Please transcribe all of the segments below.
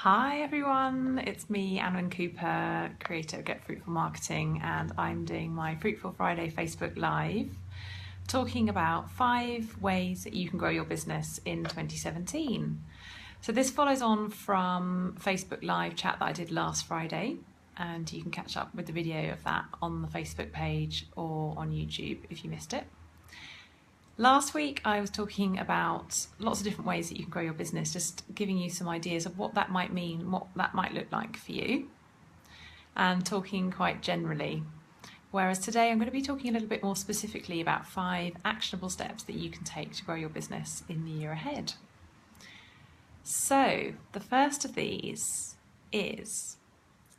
Hi everyone, it's me, Anwen Cooper, creator of Get Fruitful Marketing, and I'm doing my Fruitful Friday Facebook Live, talking about 5 ways that you can grow your business in 2017. So this follows on from Facebook Live chat that I did last Friday, and you can catch up with the video of that on the Facebook page or on YouTube if you missed it. Last week I was talking about lots of different ways that you can grow your business, just giving you some ideas of what that might mean, what that might look like for you, and talking quite generally. Whereas today I'm going to be talking a little bit more specifically about 5 actionable steps that you can take to grow your business in the year ahead. So the first of these is,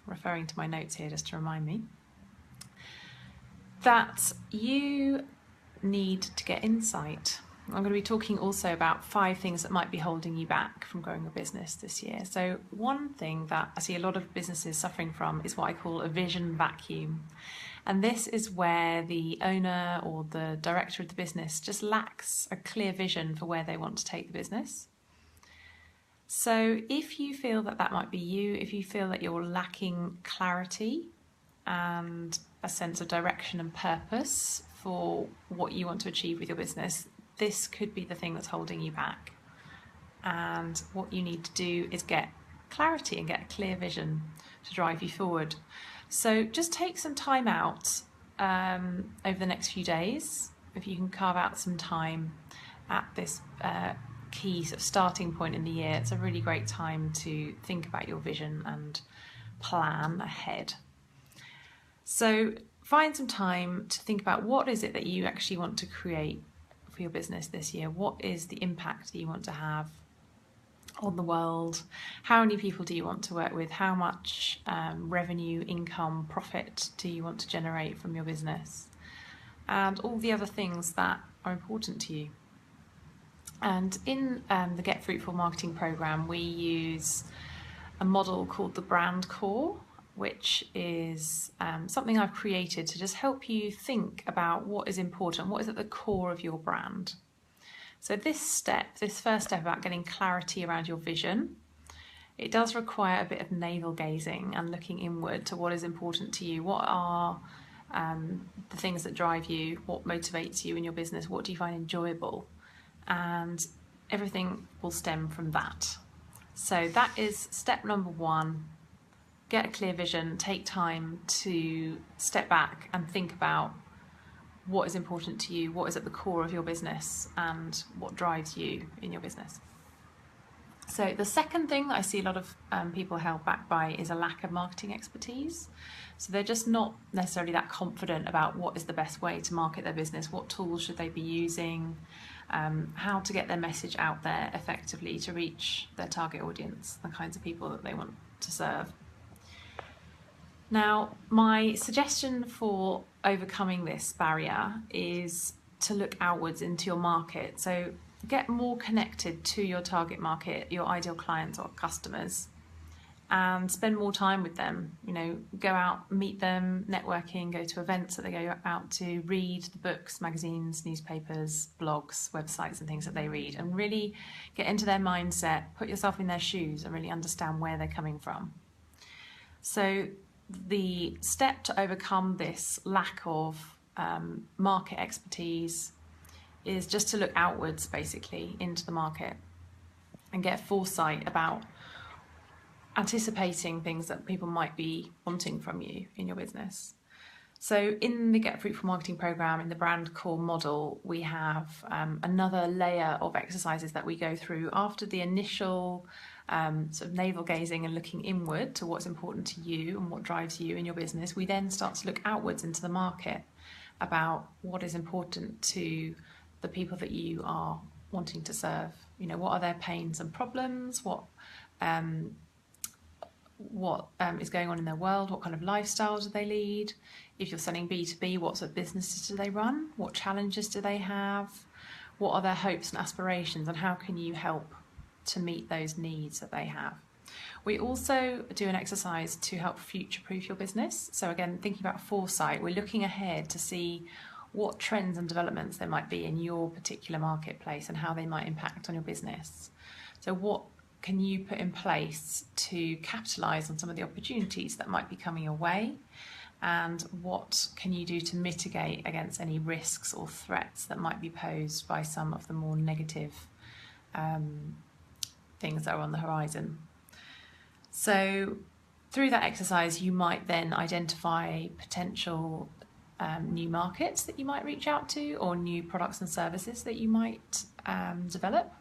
referring to my notes here just to remind me, that you need to get insight. I'm going to be talking also about 5 things that might be holding you back from growing your business this year. So one thing that I see a lot of businesses suffering from is what I call a vision vacuum. And this is where the owner or the director of the business just lacks a clear vision for where they want to take the business. So if you feel that that might be you, if you feel that you're lacking clarity and a sense of direction and purpose for what you want to achieve with your business, this could be the thing that's holding you back. And what you need to do is get clarity and get a clear vision to drive you forward. So just take some time out over the next few days. If you can carve out some time at this key sort of starting point in the year, it's a really great time to think about your vision and plan ahead. So find some time to think about what is it that you actually want to create for your business this year. What is the impact that you want to have on the world? How many people do you want to work with? How much revenue, income, profit do you want to generate from your business? And all the other things that are important to you. And in the Get Fruitful Marketing Program, we use a model called the Brand Core, which is something I've created to just help you think about what is important, what is at the core of your brand. So this first step about getting clarity around your vision, it does require a bit of navel gazing and looking inward to what is important to you. What are the things that drive you? What motivates you in your business? What do you find enjoyable? And everything will stem from that. So that is step number 1. Get a clear vision, take time to step back and think about what is important to you, what is at the core of your business, and what drives you in your business. So the second thing that I see a lot of people held back by is a lack of marketing expertise. So they're just not necessarily that confident about what is the best way to market their business, what tools should they be using, how to get their message out there effectively to reach their target audience, the kinds of people that they want to serve. Now, my suggestion for overcoming this barrier is to look outwards into your market. So get more connected to your target market, your ideal clients or customers, and spend more time with them. You know, go out, meet them, networking, go to events that they go out to, read the books, magazines, newspapers, blogs, websites and things that they read, and really get into their mindset, put yourself in their shoes and really understand where they're coming from. So the step to overcome this lack of market expertise is just to look outwards, basically, into the market and get foresight about anticipating things that people might be wanting from you in your business. So in the Get Fruitful Marketing Program, in the Brand Core model, we have another layer of exercises that we go through after the initial sort of navel gazing and looking inward to what's important to you and what drives you in your business. We then start to look outwards into the market about what is important to the people that you are wanting to serve. You know, what are their pains and problems? What is going on in their world? What kind of lifestyle do they lead? If you're selling B2B, what sort of businesses do they run? What challenges do they have? What are their hopes and aspirations, and how can you help to meet those needs that they have? We also do an exercise to help future-proof your business. So again, thinking about foresight, we're looking ahead to see what trends and developments there might be in your particular marketplace and how they might impact on your business. So what can you put in place to capitalize on some of the opportunities that might be coming your way? And what can you do to mitigate against any risks or threats that might be posed by some of the more negative things that are on the horizon? So through that exercise, you might then identify potential new markets that you might reach out to, or new products and services that you might develop.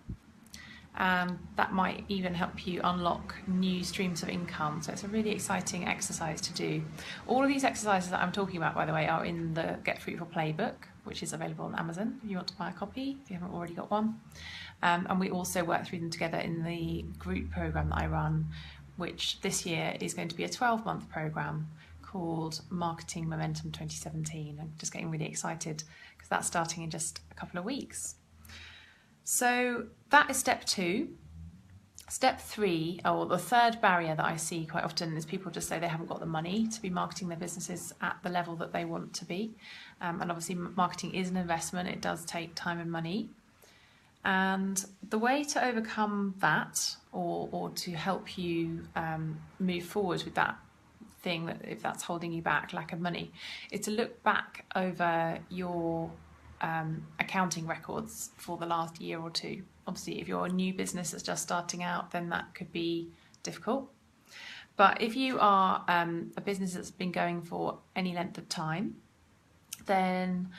That might even help you unlock new streams of income. So it's a really exciting exercise to do. All of these exercises that I'm talking about, by the way, are in the Get Fruitful Playbook, which is available on Amazon if you want to buy a copy, if you haven't already got one. And we also work through them together in the group program that I run, which this year is going to be a 12-month program called Marketing Momentum 2017. I'm just getting really excited because that's starting in just a couple of weeks. So that is step 2. Step 3, or the third barrier that I see quite often, is people just say they haven't got the money to be marketing their businesses at the level that they want to be. And obviously marketing is an investment. It does take time and money. And the way to overcome that, or to help you move forward with that thing, that if that's holding you back, lack of money, is to look back over your accounting records for the last year or two. Obviously, if you're a new business that's just starting out, then that could be difficult. But if you are a business that's been going for any length of time, then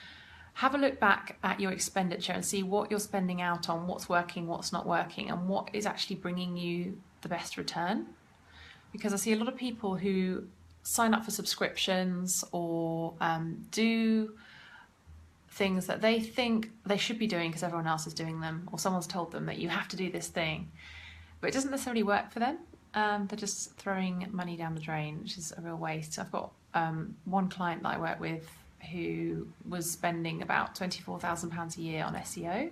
have a look back at your expenditure and see what you're spending out on, what's working, what's not working, and what is actually bringing you the best return. Because I see a lot of people who sign up for subscriptions or do things that they think they should be doing because everyone else is doing them, or someone's told them that you have to do this thing, but it doesn't necessarily work for them. They're just throwing money down the drain, which is a real waste. I've got one client that I work with who was spending about £24,000 a year on SEO,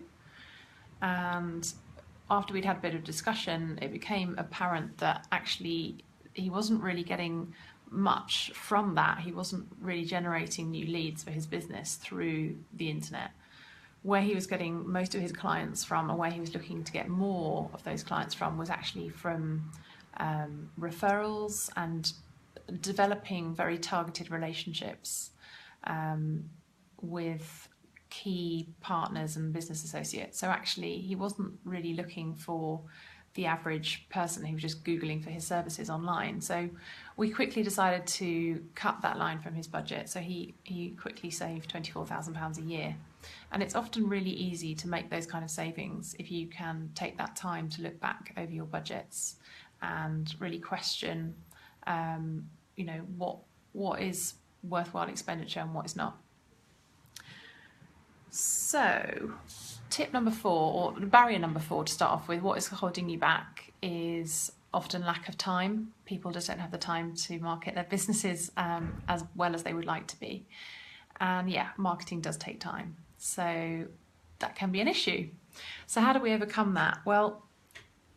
and after we'd had a bit of discussion, it became apparent that actually he wasn't really getting much from that. He wasn't really generating new leads for his business through the internet. Where he was getting most of his clients from, and where he was looking to get more of those clients from, was actually from referrals and developing very targeted relationships with key partners and business associates. So actually he wasn't really looking for the average person who was just Googling for his services online. So we quickly decided to cut that line from his budget. So he quickly saved £24,000 a year. And it's often really easy to make those kind of savings if you can take that time to look back over your budgets and really question, what is worthwhile expenditure and what is not. So tip number 4, or barrier number 4 to start off with, what is holding you back is often lack of time. People just don't have the time to market their businesses as well as they would like to be. And yeah, marketing does take time. So that can be an issue. So how do we overcome that? Well,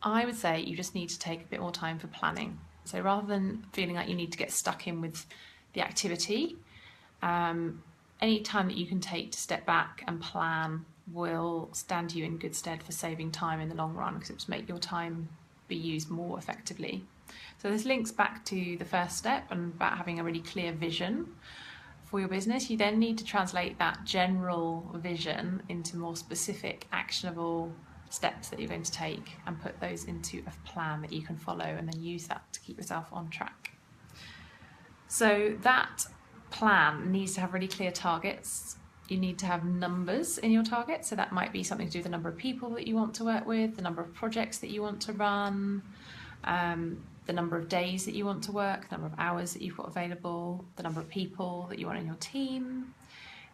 I would say you just need to take a bit more time for planning. So rather than feeling like you need to get stuck in with the activity, any time that you can take to step back and plan will stand you in good stead for saving time in the long run, because it will make your time be used more effectively. So this links back to the first step and about having a really clear vision for your business. You then need to translate that general vision into more specific, actionable steps that you're going to take and put those into a plan that you can follow, and then use that to keep yourself on track. So that plan needs to have really clear targets. You need to have numbers in your targets. So that might be something to do with the number of people that you want to work with, the number of projects that you want to run, the number of days that you want to work, the number of hours that you've got available, the number of people that you want in your team.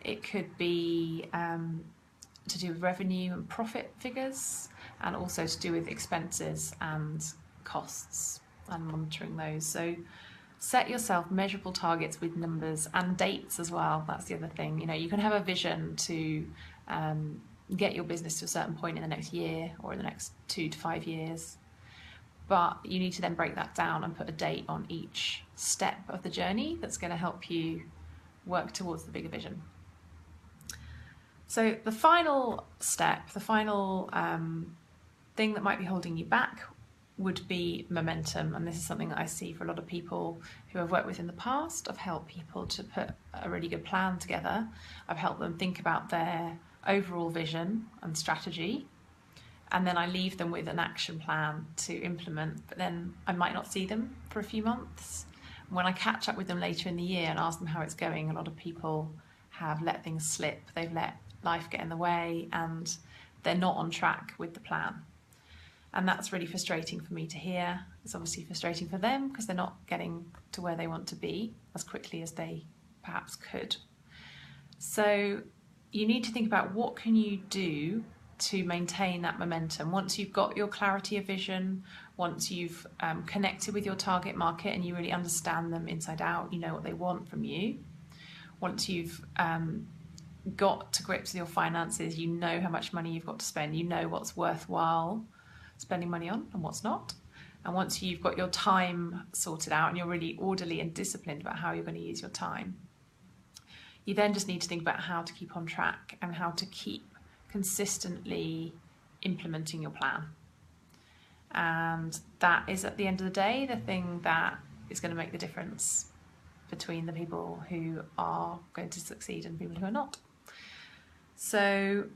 It could be to do with revenue and profit figures, and also to do with expenses and costs and monitoring those. So set yourself measurable targets with numbers and dates as well. That's the other thing. You can have a vision to get your business to a certain point in the next year or in the next 2 to 5 years. But you need to then break that down and put a date on each step of the journey that's going to help you work towards the bigger vision. So the final step, the final thing that might be holding you back would be momentum, and this is something that I see for a lot of people who I've worked with in the past. I've helped people to put a really good plan together. I've helped them think about their overall vision and strategy, and then I leave them with an action plan to implement, but then I might not see them for a few months. When I catch up with them later in the year and ask them how it's going, a lot of people have let things slip. They've let life get in the way and they're not on track with the plan. And that's really frustrating for me to hear. It's obviously frustrating for them because they're not getting to where they want to be as quickly as they perhaps could. So you need to think about what can you do to maintain that momentum. Once you've got your clarity of vision, once you've connected with your target market and you really understand them inside out, you know what they want from you. Once you've got to grips with your finances, you know how much money you've got to spend, you know what's worthwhile spending money on and what's not. And once you've got your time sorted out and you're really orderly and disciplined about how you're going to use your time, you then just need to think about how to keep on track and how to keep consistently implementing your plan. And that is, at the end of the day, the thing that is going to make the difference between the people who are going to succeed and people who are not. So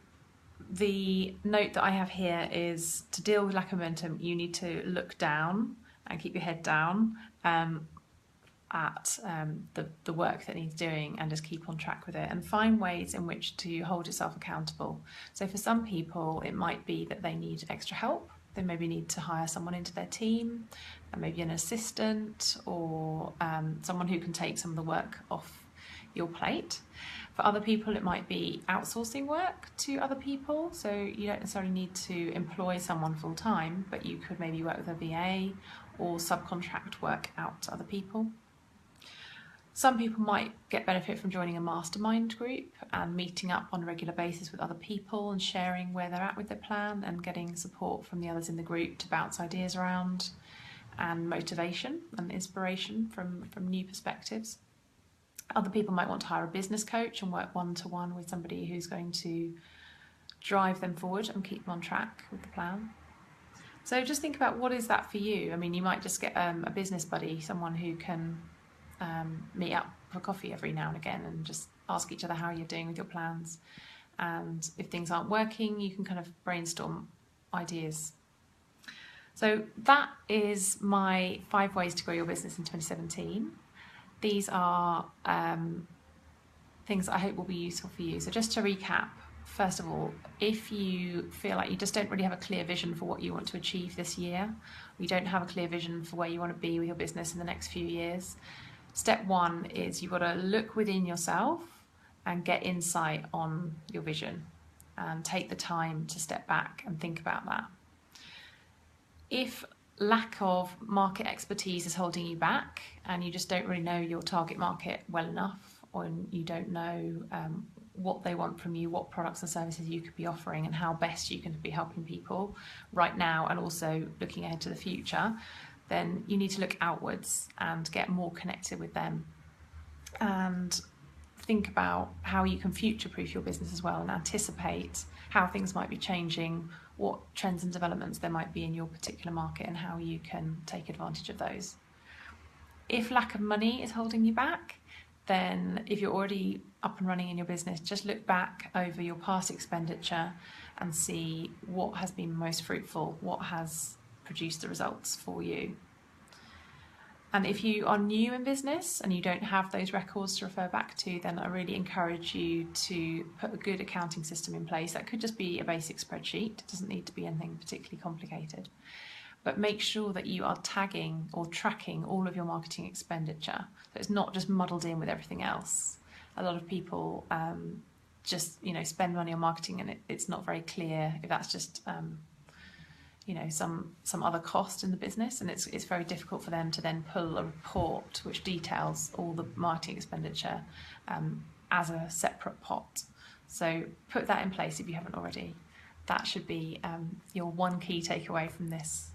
the note that I have here is, to deal with lack of momentum, you need to look down and keep your head down at the work that needs doing and just keep on track with it and find ways in which to hold yourself accountable. So for some people, it might be that they need extra help. They maybe need to hire someone into their team, maybe an assistant or someone who can take some of the work off your plate. For other people, it might be outsourcing work to other people. So you don't necessarily need to employ someone full time, but you could maybe work with a VA or subcontract work out to other people. Some people might get benefit from joining a mastermind group and meeting up on a regular basis with other people and sharing where they're at with their plan and getting support from the others in the group to bounce ideas around and motivation and inspiration from new perspectives. Other people might want to hire a business coach and work one-to-one with somebody who's going to drive them forward and keep them on track with the plan. So just think about, what is that for you? I mean, you might just get a business buddy, someone who can meet up for coffee every now and again and just ask each other how you're doing with your plans. And if things aren't working, you can kind of brainstorm ideas. So that is my 5 ways to grow your business in 2017. These are things that I hope will be useful for you. So just to recap, first of all, if you feel like you just don't really have a clear vision for what you want to achieve this year, you don't have a clear vision for where you want to be with your business in the next few years, step 1 is you've got to look within yourself and get insight on your vision and take the time to step back and think about that. If lack of market expertise is holding you back and you just don't really know your target market well enough, or you don't know what they want from you, what products and services you could be offering and how best you can be helping people right now and also looking ahead to the future, then you need to look outwards and get more connected with them and think about how you can future-proof your business as well and anticipate how things might be changing, what trends and developments there might be in your particular market and how you can take advantage of those. If lack of money is holding you back, then if you're already up and running in your business, just look back over your past expenditure and see what has been most fruitful, what has produced the results for you. And if you are new in business and you don't have those records to refer back to, then I really encourage you to put a good accounting system in place. That could just be a basic spreadsheet. It doesn't need to be anything particularly complicated. But make sure that you are tagging or tracking all of your marketing expenditure. So it's not just muddled in with everything else. A lot of people just spend money on marketing and it's not very clear if that's just some other cost in the business, and it's very difficult for them to then pull a report which details all the marketing expenditure as a separate pot. So put that in place if you haven't already. That should be your one key takeaway from this.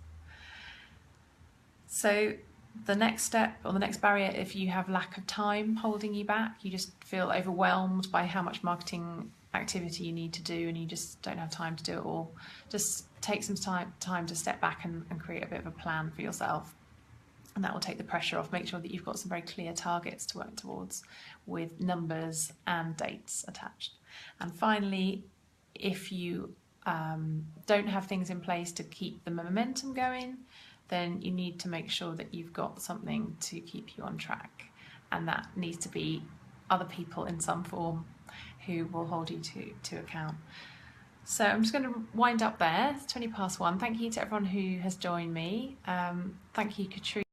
So the next step or the next barrier, if you have lack of time holding you back, you just feel overwhelmed by how much marketing activity you need to do and you just don't have time to do it all, just take some time to step back and create a bit of a plan for yourself. And that will take the pressure off. Make sure that you've got some very clear targets to work towards with numbers and dates attached. And finally, if you don't have things in place to keep the momentum going, then you need to make sure that you've got something to keep you on track. And that needs to be other people in some form who will hold you to account. So I'm just going to wind up there. It's 1:20. Thank you to everyone who has joined me. Thank you, Katrina.